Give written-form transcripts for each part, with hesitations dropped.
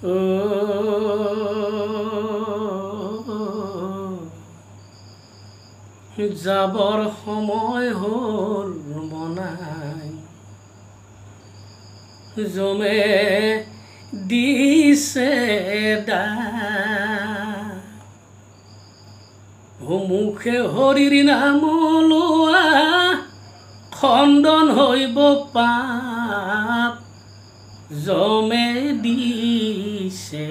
ও যাবৰ সময় হ'ল মনাই জমে দিছে মুখে হৰিৰ নাম লোৱা খণ্ডন হইব পাপ জমে দিছে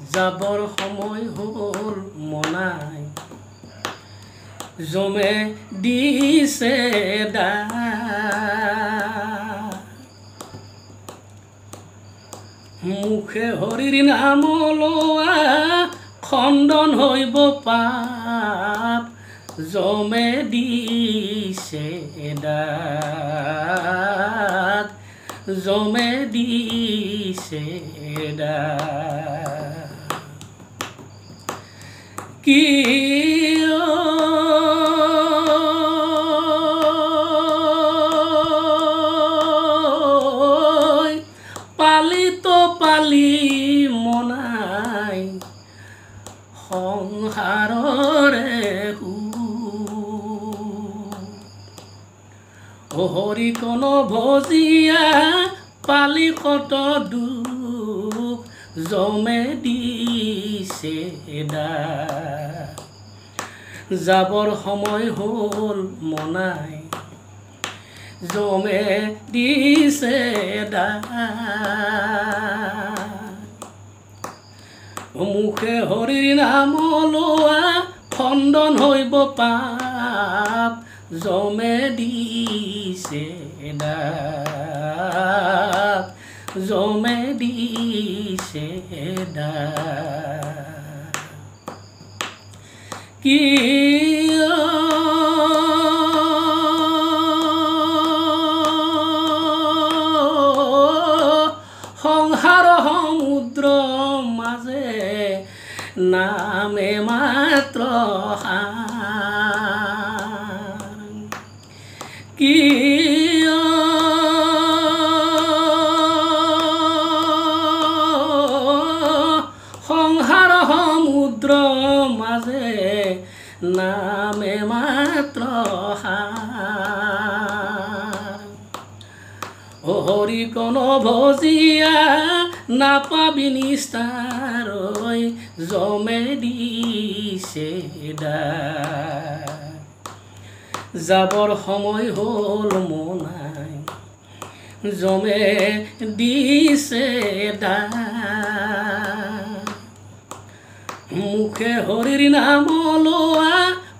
যাবৰ সময় হ'ল মনাই জমে দিছে মুখে হৰিৰ নাম লোৱা খণ্ডন হইব পাপ জমে দিছে জমে দিছে কি পালি মনাই সংসাৰৰে হৰি কোন ভজিয়া পালি কত দুখ জমে দিছে যাবৰ সময় হ'ল মনাই জমে দিছে মুখে হৰিৰ নাম লোৱা খণ্ডন হইব পাপ জমে দিছে জমে দিছে কি সংসাৰ সমুদ্ৰ মাজে নামে মাত্ৰ কি সংসাৰ সমুদ্ৰ মাজে নামে মাত্ৰ হৰি কোন ভজিয়া নাপাবি নিস্তাৰ জমে দিছে যাবৰ সময় হ'ল মনাই জমে দিছে মুখে হৰিৰ নাম লোৱা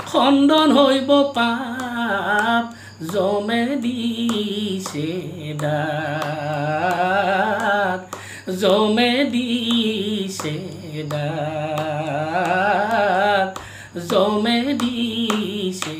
খণ্ডন হইব পাপ জমে দিছে জমে দিছে জমে দিছে